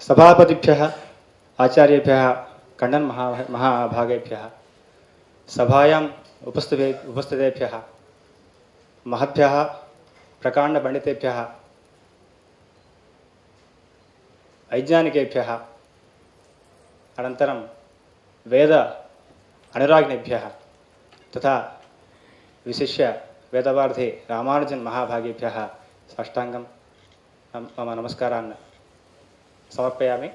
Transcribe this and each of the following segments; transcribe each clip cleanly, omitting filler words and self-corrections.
सभापतिभ्यः आचार्येभ्यः कण्डन् महाभागेभ्यः सभायाम् उपस्थितेभ्यः महद्भ्यः प्रकाण्डपण्डितेभ्यः वैज्ञानिकेभ्यः अनन्तरं वेद अनुरागिणेभ्यः तथा विशिष्य वेदवार्धे रामानुजन् महाभागेभ्यः साष्टाङ्गं मम नमस्कारान् समर्पयामि.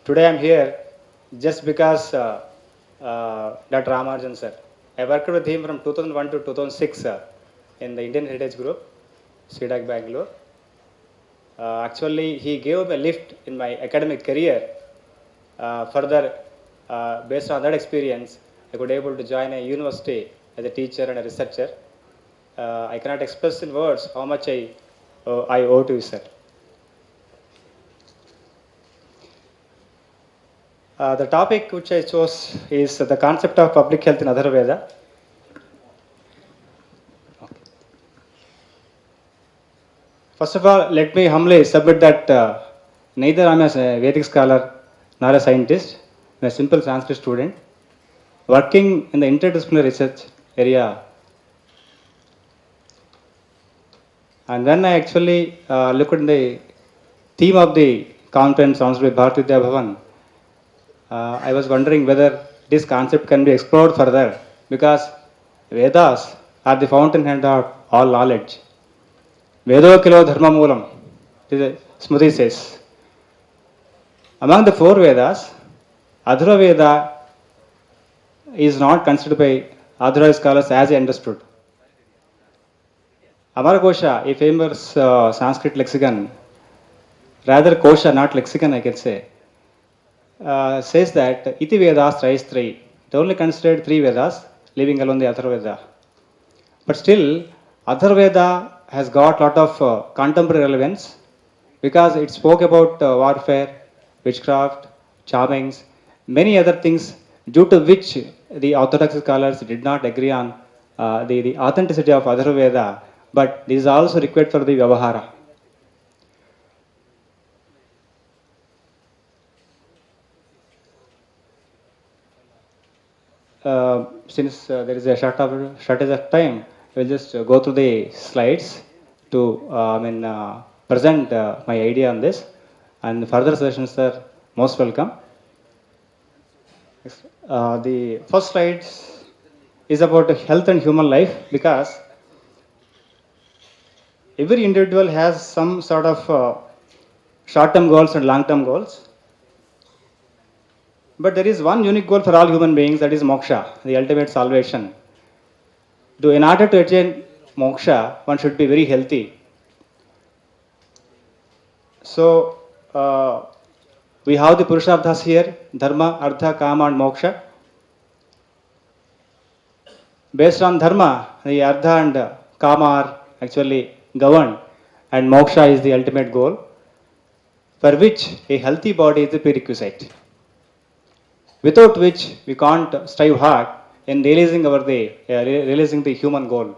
Today I am here just because Dr. Ramanujan sir. I worked with him from 2001 to 2006 in the Indian Heritage Group, CDAC Bangalore. Actually, he gave me a lift in my academic career. Further, based on that experience, I could able to join a university as a teacher and a researcher. I cannot express in words how much I owe to you, sir. The topic which I chose is the concept of public health in Atharvaveda. Okay. First of all, let me humbly submit that neither I am a Vedic scholar nor a scientist. I am a simple Sanskrit student working in the interdisciplinary research area. And when I actually looked at the theme of the conference sponsored by Bharat Vidya Bhavan, I was wondering whether this concept can be explored further, because Vedas are the fountainhead of all knowledge. Vedo kilo dharma moolam, Smriti says. Among the four Vedas, Adhura Veda is not considered by Adhura scholars as understood. Amarkosha, a famous Sanskrit lexicon, rather kosha, not lexicon I can say, says that iti Vedas Trayastri. It only considered three Vedas, leaving alone the Atharvaveda. But still, Atharvaveda has got lot of contemporary relevance because it spoke about warfare, witchcraft, charmings, many other things due to which the orthodox scholars did not agree on the authenticity of Atharvaveda, but this is also required for the Vyavahara. Since there is a shortage of time, we will just go through the slides to present my idea on this, and further sessions are most welcome. The first slide is about health and human life, because every individual has some sort of short-term goals and long-term goals. But there is one unique goal for all human beings, that is moksha, the ultimate salvation. In order to attain moksha, one should be very healthy. So, we have the Purusharthas here, Dharma, Artha, Kama and Moksha. Based on Dharma, the Artha and Kama are actually governed, and Moksha is the ultimate goal, for which a healthy body is a prerequisite, without which we can't strive hard in realizing the human goal.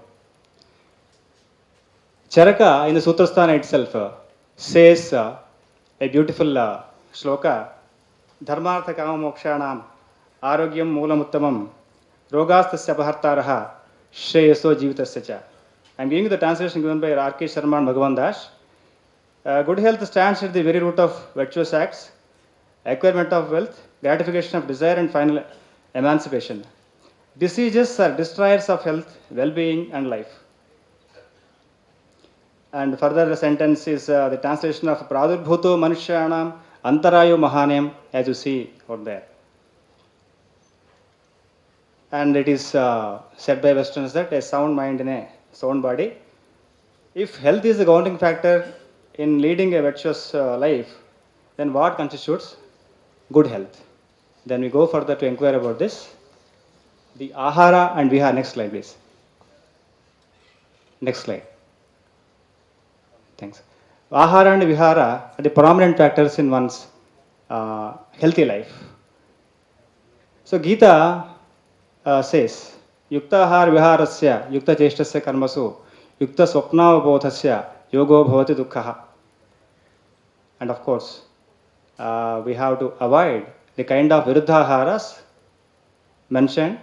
Charaka in the Sutrasthana itself says a beautiful shloka, Dharmartha Kama Mokshanam Arogyam Moolam Uttamam Rogastasya Pahartaraha Shreyaso Jivitasya Cha. I am giving the translation given by R.K. Sharma and Bhagavan Das. Good health stands at the very root of virtuous acts, acquirement of wealth, gratification of desire, and final emancipation. Diseases are destroyers of health, well-being, and life. And further, the sentence is the translation of Pradurbhuto Manushyanam Antarayo Mahanayam, as you see out there. And it is said by Westerners that a sound mind in a sound body. If health is the grounding factor in leading a virtuous life, then what constitutes good health? Then we go further to inquire about this. The Ahara and Vihara. Next slide, please. Next slide. Thanks. Ahara and Vihara are the prominent factors in one's healthy life. So Gita says, Yukta Ahar Viharasya, Yukta Cheshtasya Karmasu, Yukta Swapnavabodhasya, Yogo Bhavati Dukkhaha. And of course, we have to avoid the kind of viruddhaharas mentioned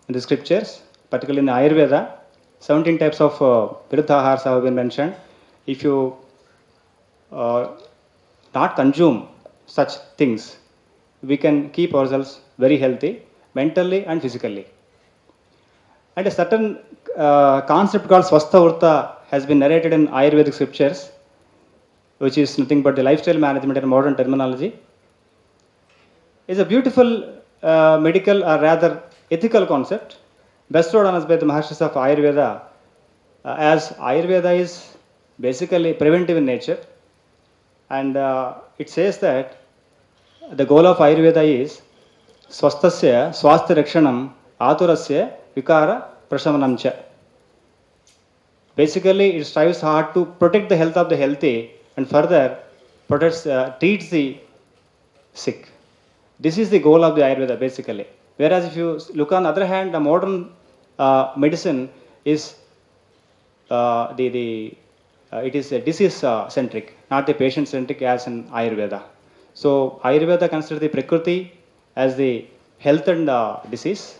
in the scriptures, particularly in the Ayurveda. 17 types of viruddhaharas have been mentioned. If you uh, not consume such things, we can keep ourselves very healthy mentally and physically. And a certain concept called Swastha Vrta has been narrated in Ayurvedic scriptures, which is nothing but the lifestyle management in modern terminology. Is a beautiful medical or rather ethical concept bestowed on us by the Maharshis of Ayurveda, as Ayurveda is basically preventive in nature, and it says that the goal of Ayurveda is swasthasya swasthya rakshanam aturasya vikara prashamanam cha. Basically, it strives hard to protect the health of the healthy and further treats the sick. This is the goal of the Ayurveda basically. Whereas if you look on the other hand, the modern medicine is it is disease centric, not the patient centric as in Ayurveda. So Ayurveda considers the Prakriti as the health and disease,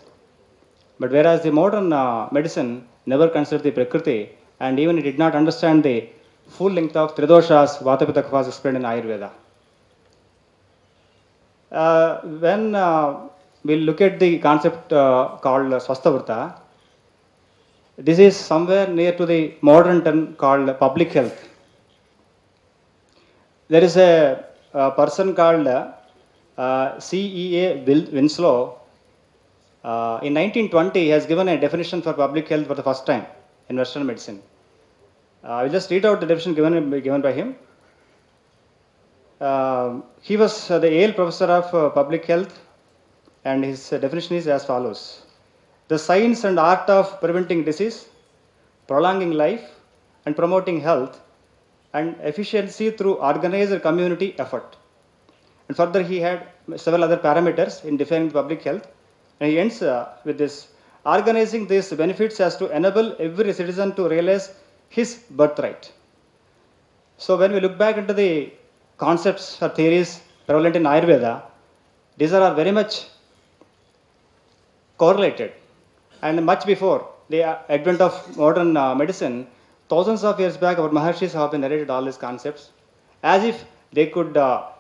but whereas the modern medicine never considered the Prakriti, and even it did not understand the full length of Tridoshas, Vata Pitta Kapha explained in Ayurveda. When we look at the concept called Swastha Vrta, this is somewhere near to the modern term called public health. There is a person called CEA Winslow. In 1920, he has given a definition for public health for the first time in Western medicine. I will just read out the definition given by him. He was the Yale professor of public health, and his definition is as follows: the science and art of preventing disease, prolonging life, and promoting health and efficiency through organized community effort. And further, he had several other parameters in defining public health. And he ends with this: organizing these benefits as to enable every citizen to realize his birthright. So, when we look back into the concepts or theories prevalent in Ayurveda, these are very much correlated. And much before the advent of modern medicine, thousands of years back, our Maharshis have been narrated all these concepts as if they could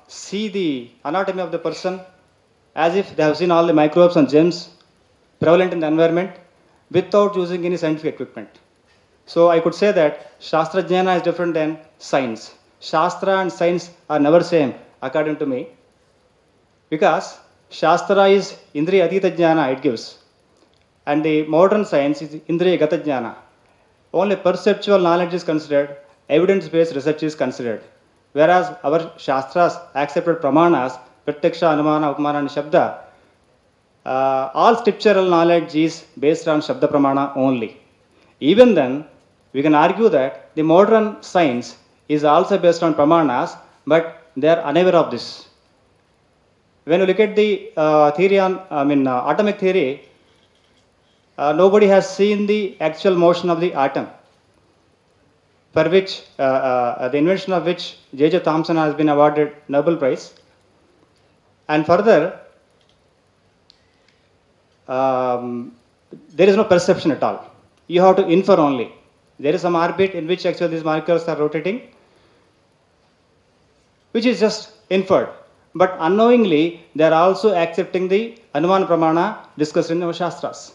see the anatomy of the person, as if they have seen all the microbes and germs prevalent in the environment without using any scientific equipment. So I could say that Shastra Jnana is different than science. Shastra and science are never same according to me, because Shastra is Indriya Atita Jnana, it gives, and the modern science is Indriya Gata Jnana. Only perceptual knowledge is considered, evidence based research is considered. Whereas our Shastras accepted Pramanas, Pratyaksha, Anumana, Upamana, and Shabda, all scriptural knowledge is based on Shabda Pramana only. Even then, we can argue that the modern science is also based on Pramanas, but they are unaware of this. When you look at the theory on, atomic theory, nobody has seen the actual motion of the atom, for which the invention of which J.J. Thomson has been awarded Nobel Prize. And further, there is no perception at all. You have to infer only. There is some orbit in which actually these molecules are rotating, which is just inferred. But unknowingly, they are also accepting the Anumana Pramana discussed in our Shastras.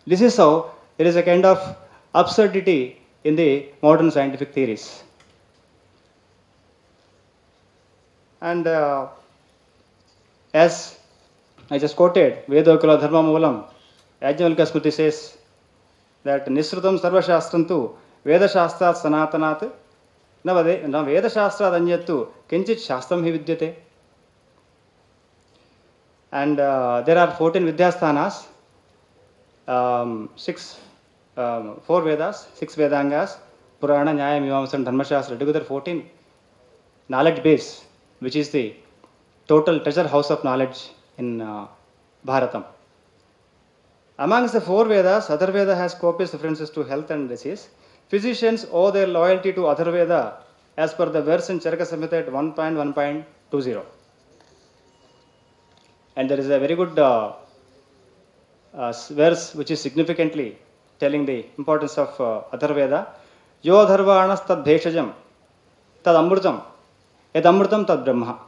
This is how there is a kind of absurdity in the modern scientific theories. And as I just quoted, Vedokula Dharma Moolam, Yajnavalkya Smriti says that Nisrutam Sarva Shastrantu Veda Shastrat Sanatanat na Veda Shastrat Anyattu Kinchit Shastram Hi Vidyate. And there are 14 Vidyasthanas, 4 Vedas, 6 Vedangas, Purana, Nyaya, Mimamsa, and Dharmashastra, together 14 knowledge base, which is the total treasure house of knowledge in Bharatam. Amongst the 4 Vedas, Atharvaveda has copious references to health and disease. Physicians owe their loyalty to Atharvaveda as per the verse in Charaka Samhita at 1.1.20. And there is a very good verse which is significantly telling the importance of Atharvaveda. Yo dharvanas tad bheshajam tad amrutam yad amrutam tad brahma.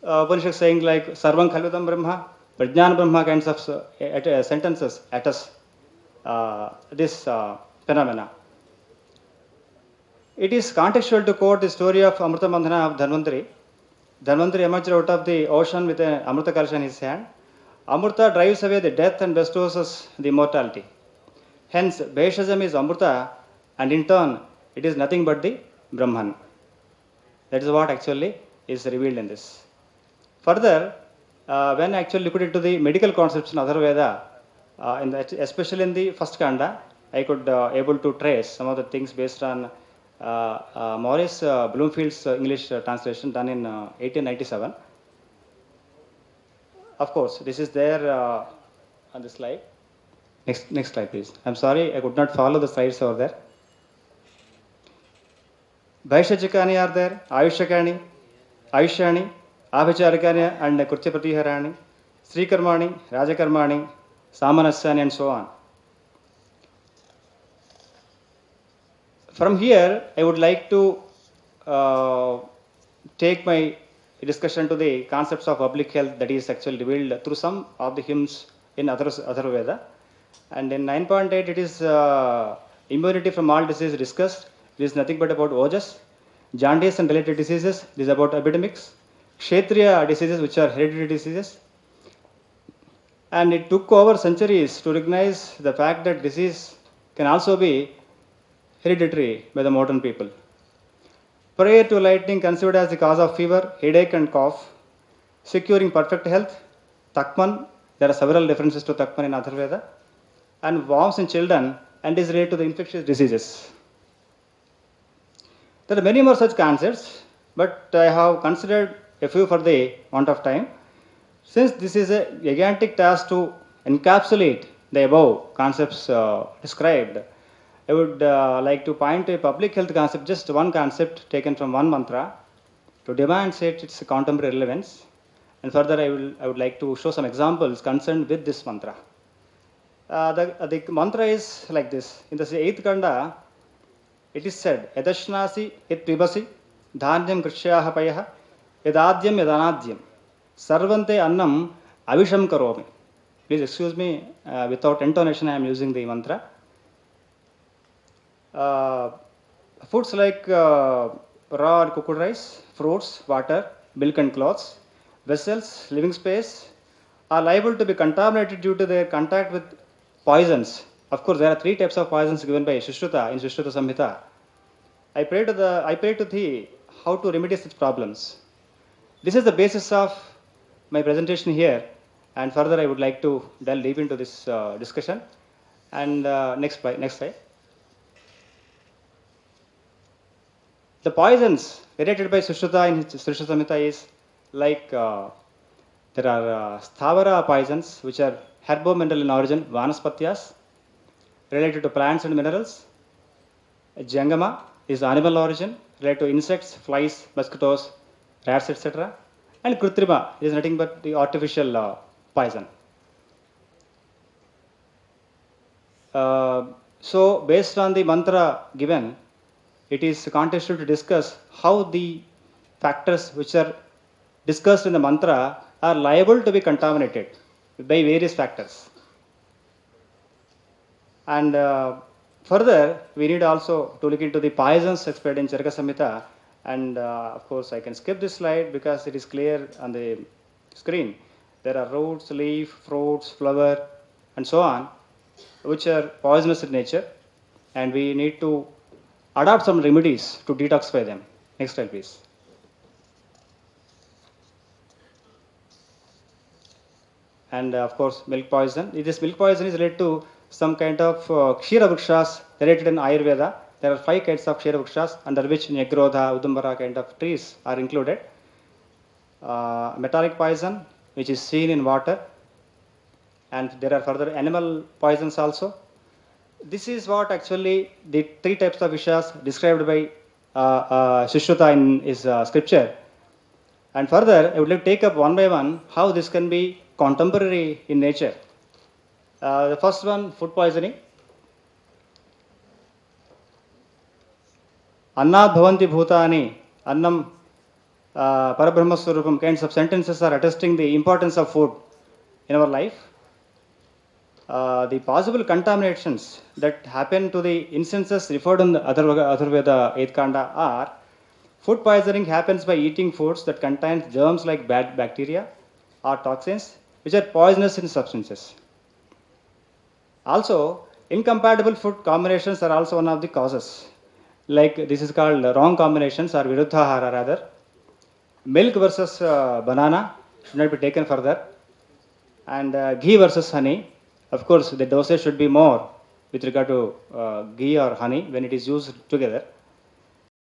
Upanishad saying like sarvam khalvidam brahma, prajnana brahma kinds of sentences at us this phenomena. It is contextual to quote the story of Amrita Bandhana of Dhanvantari. Dhanvantari emerged out of the ocean with an Amrita Kalasha in his hand. Amrita drives away the death and bestows us the immortality. Hence, Bheshajam is Amrita, and in turn, it is nothing but the Brahman. That is what actually is revealed in this. Further, when actually looked into the medical concepts in Atharvaveda, especially in the first kanda, I could able to trace some of the things based on Maurice Bloomfield's English translation done in 1897. Of course, this is there on the slide. Next slide, please. I'm sorry, I could not follow the slides over there. Vaishajikani are there, Ayushakani, Ayushani, Abhicharikani, and Kurtya Pratiharani, Srikarmani, Rajakarmani, Samanasani, and so on. From here, I would like to take my discussion to the concepts of public health that is actually revealed through some of the hymns in Atharvaveda. And in 9.8, it is immunity from all disease discussed. It is nothing but about ojas. Jaundice and related diseases, this is about epidemics. Kshetriya diseases, which are hereditary diseases. And it took over centuries to recognize the fact that disease can also be hereditary by the modern people. Prayer to lightning considered as the cause of fever, headache and cough. Securing perfect health, Takman, there are several references to Takman in Atharvaveda. And worms in children, and is related to the infectious diseases. There are many more such concepts, but I have considered a few for the want of time. Since this is a gigantic task to encapsulate the above concepts described, I would like to point to a public health concept, just one concept taken from one mantra, to demonstrate its contemporary relevance. And further, I would like to show some examples concerned with this mantra. The mantra is like this. In the 8th kanda, it is said, Yadashnasi it pibasi dhanyam krishyaha payaha yadadyam yadanadyam sarvante annam avisham karomi. Please excuse me, without intonation I am using the mantra. Foods like raw and cooked rice, fruits, water, milk and clothes, vessels, living space are liable to be contaminated due to their contact with poisons. Of course, there are 3 types of poisons given by Sushruta in Sushruta Samhita. I pray to thee how to remedy such problems. This is the basis of my presentation here, and further I would like to delve deep into this discussion. And next slide. The poisons related by Sushruta in Sushruta Samhita is like there are sthavara poisons, which are herbo-mineral in origin, vanaspathyas, related to plants and minerals. Jangama is animal origin, related to insects, flies, mosquitoes, rats, etc. And Krutrima is nothing but the artificial poison. So, based on the mantra given, it is contextual to discuss how the factors which are discussed in the mantra are liable to be contaminated by various factors. And further, we need also to look into the poisons explained in Charaka Samhita. And of course, I can skip this slide because it is clear on the screen. There are roots, leaf, fruits, flower, and so on, which are poisonous in nature. And we need to adopt some remedies to detoxify them. Next slide, please. And of course, milk poison. This milk poison is related to some kind of Kshira Vrikshas related in Ayurveda. There are 5 kinds of Kshira Vrikshas, under which Nyagrodha, Udumbara kind of trees are included. Metallic poison, which is seen in water. And there are further animal poisons also. This is what actually the 3 types of Vishas described by Shishuta in his scripture. And further, I would like to take up one by one how this can be contemporary in nature. The first one, food poisoning. Annat bhavanti bhutani, annam parabrahmaswarupam, kinds of sentences are attesting the importance of food in our life. The possible contaminations that happen to the instances referred in the Atharvaveda 8th Kanda are: food poisoning happens by eating foods that contain germs like bad bacteria or toxins which are poisonous in substances. Also, incompatible food combinations are also one of the causes. Like this is called wrong combinations or viruddhahara rather. Milk versus banana should not be taken further. And ghee versus honey. Of course, the dosage should be more with regard to ghee or honey when it is used together.